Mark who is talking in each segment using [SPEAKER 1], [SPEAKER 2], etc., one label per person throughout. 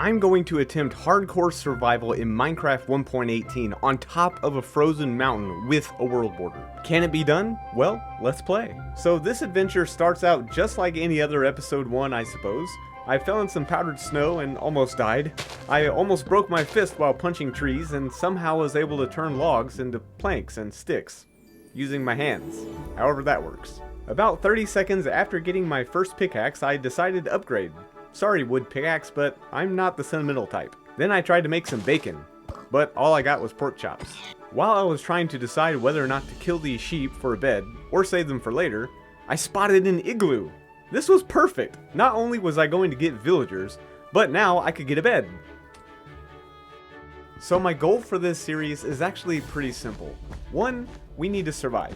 [SPEAKER 1] I'm going to attempt hardcore survival in Minecraft 1.18 on top of a frozen mountain with a world border. Can it be done? Well, let's play. So this adventure starts out just like any other episode 1, I suppose. I fell in some powdered snow and almost died. I almost broke my fist while punching trees and somehow was able to turn logs into planks and sticks using my hands, however that works. About 30 seconds after getting my first pickaxe, I decided to upgrade. Sorry, wood pickaxe, but I'm not the sentimental type. Then I tried to make some bacon, but all I got was pork chops. While I was trying to decide whether or not to kill these sheep for a bed, or save them for later, I spotted an igloo. This was perfect! Not only was I going to get villagers, but now I could get a bed. So my goal for this series is actually pretty simple. 1, we need to survive.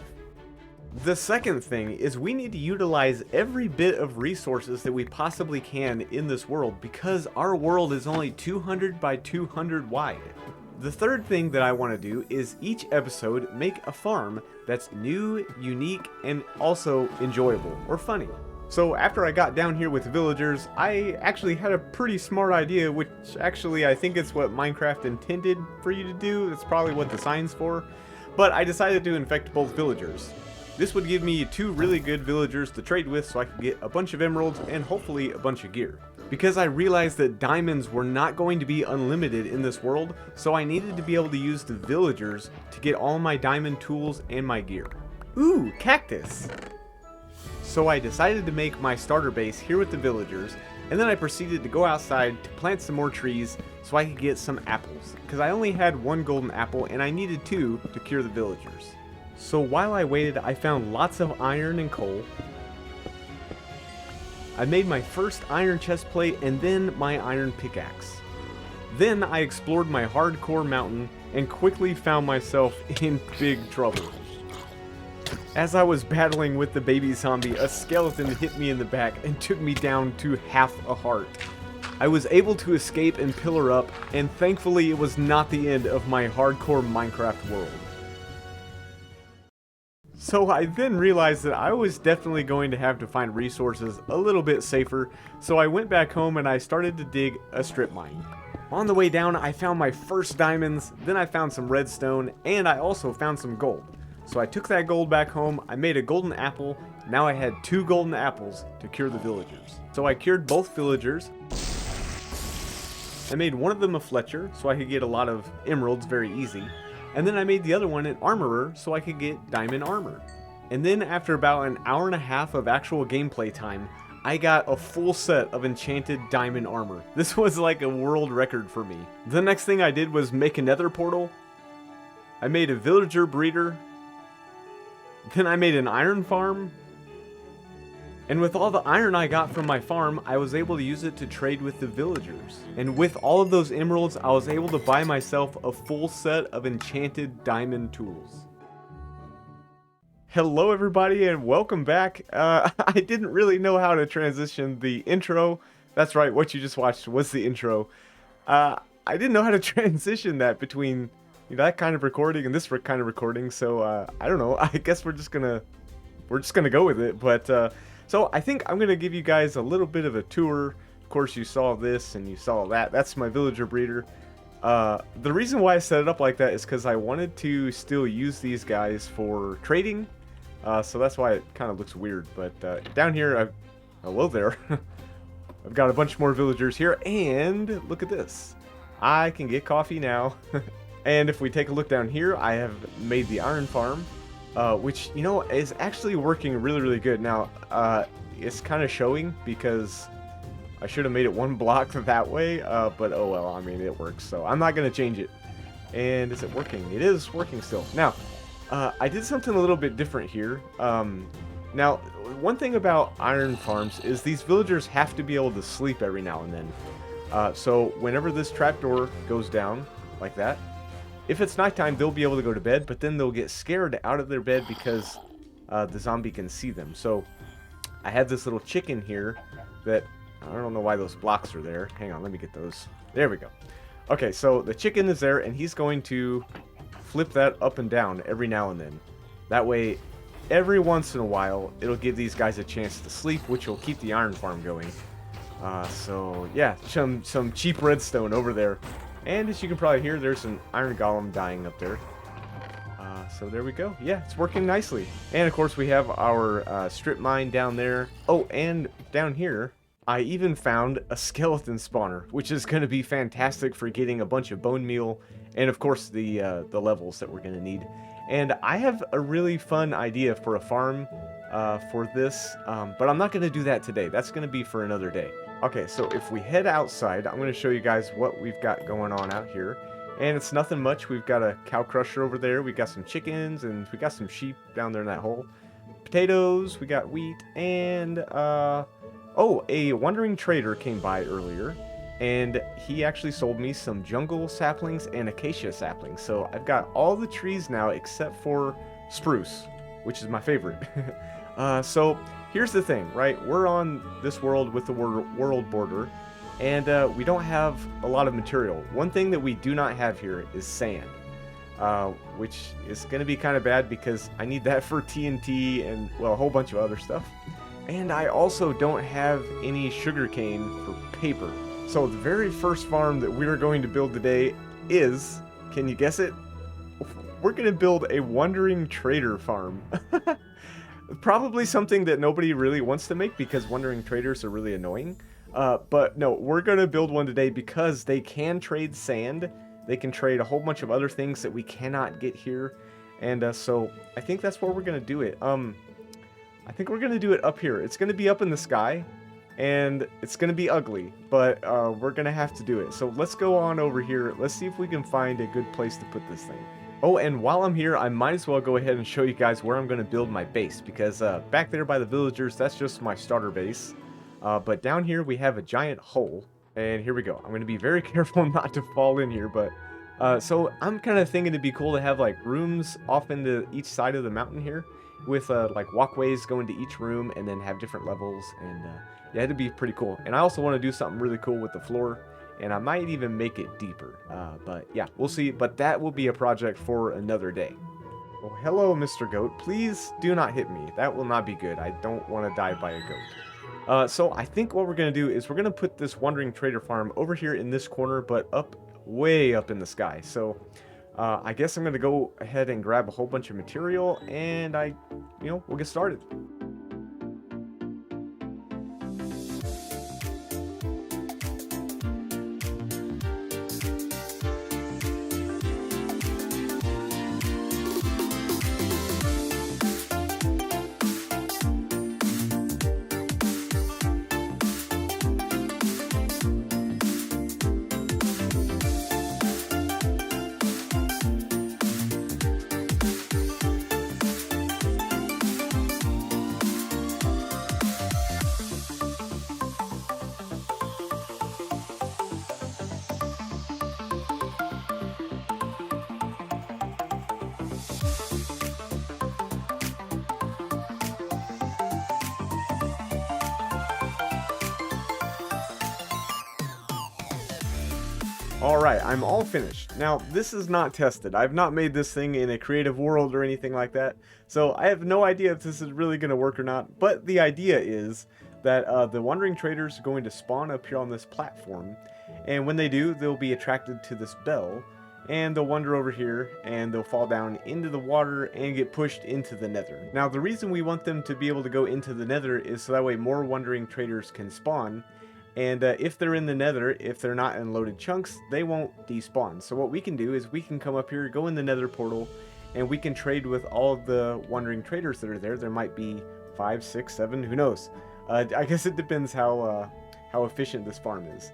[SPEAKER 1] The second thing is we need to utilize every bit of resources that we possibly can in this world because our world is only 200 by 200 wide. The third thing that I want to do is each episode make a farm that's new, unique, and also enjoyable or funny. So after I got down here with villagers, I actually had a pretty smart idea, which actually I think it's what Minecraft intended for you to do. It's probably what the sign's for. But I decided to infect both villagers. This would give me 2 really good villagers to trade with so I could get a bunch of emeralds and hopefully a bunch of gear. Because I realized that diamonds were not going to be unlimited in this world, so I needed to be able to use the villagers to get all my diamond tools and my gear. Ooh, cactus! So I decided to make my starter base here with the villagers, and then I proceeded to go outside to plant some more trees so I could get some apples. Because I only had 1 golden apple and I needed 2 to cure the villagers. So while I waited, I found lots of iron and coal. I made my first iron chest plate and then my iron pickaxe. Then I explored my hardcore mountain and quickly found myself in big trouble. As I was battling with the baby zombie, a skeleton hit me in the back and took me down to half a heart. I was able to escape and pillar up, and thankfully it was not the end of my hardcore Minecraft world. So I then realized that I was definitely going to have to find resources a little bit safer, so I went back home and I started to dig a strip mine. On the way down, I found my first diamonds, then I found some redstone, and I also found some gold. So I took that gold back home, I made a golden apple, now I had 2 golden apples to cure the villagers. So I cured both villagers. I made one of them a Fletcher, so I could get a lot of emeralds very easy. And then I made the other one an armorer so I could get diamond armor. And then after about an hour and a half of actual gameplay time, I got a full set of enchanted diamond armor. This was like a world record for me. The next thing I did was make a nether portal. I made a villager breeder. Then I made an iron farm. And with all the iron I got from my farm, I was able to use it to trade with the villagers. And with all of those emeralds, I was able to buy myself a full set of enchanted diamond tools. Hello everybody and welcome back. I didn't really know how to transition the intro. That's right, what you just watched was the intro. I didn't know how to transition that between that kind of recording and this kind of recording, so I don't know. I guess we're just gonna go with it, but so I think I'm going to give you guys a little bit of a tour. Of course, you saw this and you saw that. That's my villager breeder. The reason why I set it up like that is because I wanted to still use these guys for trading. So that's why it kind of looks weird. But down here, hello there. I've got a bunch more villagers here. And look at this. I can get coffee now. And if we take a look down here, I have made the iron farm. Which, is actually working really, really good. Now, it's kind of showing because I should have made it 1 block that way, but oh well, I mean, it works, so I'm not going to change it. And is it working? It is working still. Now, I did something a little bit different here. Now, one thing about iron farms is these villagers have to be able to sleep every now and then. So whenever this trapdoor goes down, like that, if it's nighttime, they'll be able to go to bed, but then they'll get scared out of their bed because the zombie can see them. So I had this little chicken here that, I don't know why those blocks are there. Hang on, let me get those. There we go. Okay, so the chicken is there, and he's going to flip that up and down every now and then. That way, every once in a while, it'll give these guys a chance to sleep, which will keep the iron farm going. So yeah, some cheap redstone over there. And as you can probably hear, there's an iron golem dying up there. So there we go. Yeah, it's working nicely. And of course we have our strip mine down there. Oh, and down here, I even found a skeleton spawner, which is going to be fantastic for getting a bunch of bone meal, and of course the levels that we're going to need. And I have a really fun idea for a farm for this, but I'm not going to do that today. That's going to be for another day. Okay, so if we head outside, I'm going to show you guys what we've got going on out here. And it's nothing much. We've got a cow crusher over there. We got some chickens, and we got some sheep down there in that hole. Potatoes, we got wheat, and oh, a wandering trader came by earlier, and he actually sold me some jungle saplings and acacia saplings. So I've got all the trees now except for spruce, which is my favorite. So here's the thing, right? We're on this world with the world border, and we don't have a lot of material. One thing that we do not have here is sand, which is going to be kind of bad because I need that for TNT and, well, a whole bunch of other stuff. And I also don't have any sugarcane for paper. So the very first farm that we're going to build today is, can you guess it? We're going to build a wandering trader farm. Probably something that nobody really wants to make because wandering traders are really annoying. But no, we're going to build one today because they can trade sand. They can trade a whole bunch of other things that we cannot get here. And so I think that's where we're going to do it. I think we're going to do it up here. It's going to be up in the sky, and it's going to be ugly, but we're going to have to do it. So let's go on over here. Let's see if we can find a good place to put this thing. Oh, and while I'm here, I might as well go ahead and show you guys where I'm going to build my base, because back there by the villagers, that's just my starter base. But down here, we have a giant hole, and here we go. I'm going to be very careful not to fall in here, but so I'm kind of thinking it'd be cool to have like rooms off into each side of the mountain here, with like walkways going to each room, and then have different levels. And yeah, it'd be pretty cool. And I also want to do something really cool with the floor, and I might even make it deeper. But yeah, we'll see. But that will be a project for another day. Well, hello, Mr. Goat. Please do not hit me. That will not be good. I don't want to die by a goat. So I think what we're going to do is we're going to put this wandering trader farm over here in this corner, but up way up in the sky. So I guess I'm going to go ahead and grab a whole bunch of material, and we'll get started. Alright, I'm all finished. Now, this is not tested. I've not made this thing in a creative world or anything like that, so I have no idea if this is really going to work or not, but the idea is that the wandering traders are going to spawn up here on this platform, and when they do, they'll be attracted to this bell, and they'll wander over here, and they'll fall down into the water and get pushed into the nether. Now, the reason we want them to be able to go into the nether is so that way more wandering traders can spawn. And if they're in the nether, if they're not in loaded chunks, they won't despawn. So what we can do is we can come up here, go in the nether portal, and we can trade with all of the wandering traders that are there. There might be 5, 6, 7, who knows? I guess it depends how efficient this farm is.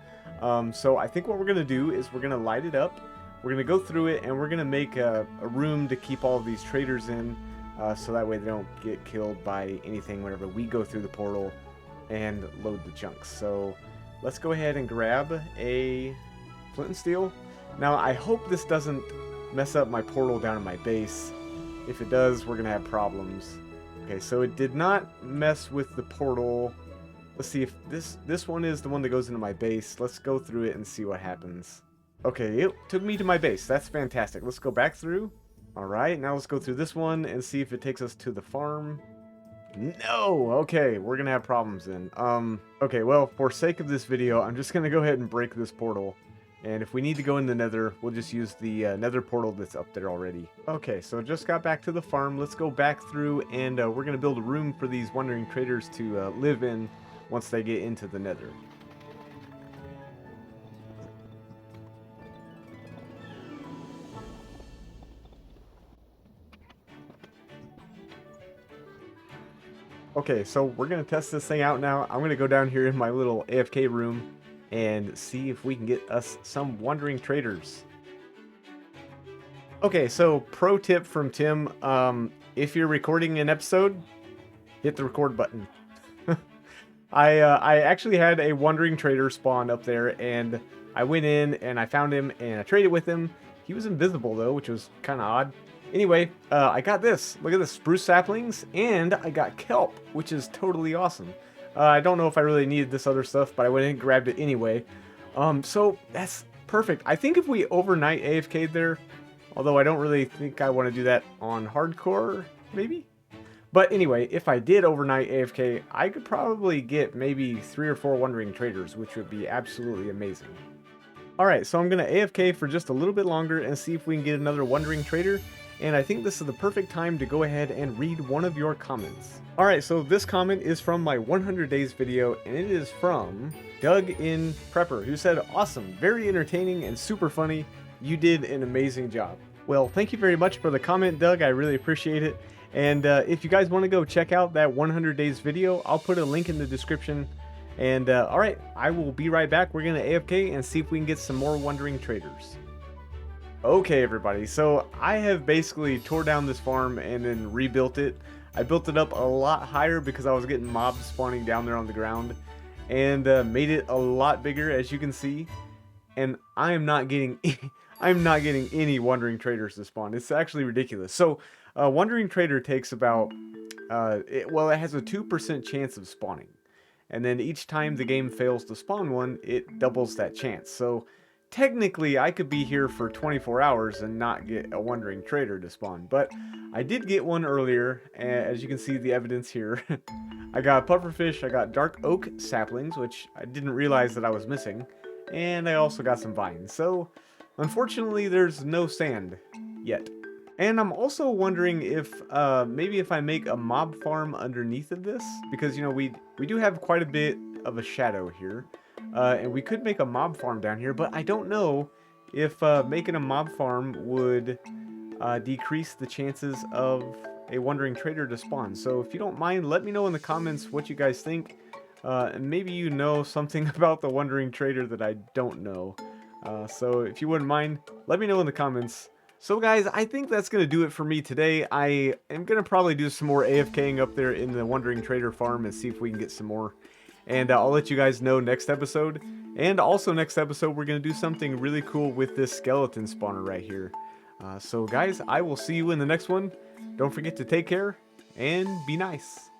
[SPEAKER 1] So I think what we're going to do is we're going to light it up. We're going to go through it, and we're going to make a room to keep all of these traders in, so that way they don't get killed by anything whenever we go through the portal and load the chunks. So let's go ahead and grab a flint and steel. Now, I hope this doesn't mess up my portal down in my base. If it does, we're going to have problems. Okay, so it did not mess with the portal. Let's see if this one is the one that goes into my base. Let's go through it and see what happens. Okay, it took me to my base. That's fantastic. Let's go back through. All right, now let's go through this one and see if it takes us to the farm. No! Okay, we're gonna have problems then. Okay, well, for sake of this video, I'm just gonna go ahead and break this portal. And if we need to go in the nether, we'll just use the nether portal that's up there already. Okay, so just got back to the farm. Let's go back through and we're gonna build a room for these wandering traders to live in once they get into the nether. Okay, so we're gonna test this thing out now. I'm gonna go down here in my little AFK room and see if we can get us some wandering traders. Okay, so pro tip from Tim, if you're recording an episode, hit the record button. I actually had a wandering trader spawn up there, and I went in and I found him and I traded with him. He was invisible though, which was kind of odd. Anyway, I got this. Look at this, spruce saplings, and I got kelp, which is totally awesome. I don't know if I really needed this other stuff, but I went and grabbed it anyway. So that's perfect. I think if we overnight AFK'd there, although I don't really think I want to do that on hardcore, maybe? But anyway, if I did overnight AFK, I could probably get maybe 3 or 4 wandering traders, which would be absolutely amazing. Alright, so I'm going to AFK for just a little bit longer and see if we can get another wandering trader. And I think this is the perfect time to go ahead and read one of your comments. Alright, so this comment is from my 100 days video, and it is from Doug in Prepper, who said, "Awesome, very entertaining and super funny. You did an amazing job." Well, thank you very much for the comment, Doug. I really appreciate it. And if you guys want to go check out that 100 days video, I'll put a link in the description. And alright, I will be right back. We're going to AFK and see if we can get some more wandering traders. Okay, everybody, so I have basically tore down this farm and then rebuilt it. I built it up a lot higher because I was getting mobs spawning down there on the ground, and made it a lot bigger, as you can see. And I am not getting I'm not getting any wandering traders to spawn. It's actually ridiculous. So a wandering trader takes about it has a 2% chance of spawning, and then each time the game fails to spawn one, it doubles that chance. So technically, I could be here for 24 hours and not get a wandering trader to spawn, but I did get one earlier, as you can see the evidence here. I got pufferfish, I got dark oak saplings, which I didn't realize that I was missing, and I also got some vines. So, unfortunately, there's no sand yet. And I'm also wondering if maybe if I make a mob farm underneath of this, because, you know, we do have quite a bit of a shadow here. And we could make a mob farm down here, but I don't know if making a mob farm would decrease the chances of a wandering trader to spawn. So if you don't mind, let me know in the comments what you guys think. And maybe you know something about the wandering trader that I don't know. So if you wouldn't mind, let me know in the comments. So guys, I think that's going to do it for me today. I am going to probably do some more AFKing up there in the wandering trader farm and see if we can get some more. And I'll let you guys know next episode. And also next episode, we're going to do something really cool with this skeleton spawner right here. So guys, I will see you in the next one. Don't forget to take care and be nice.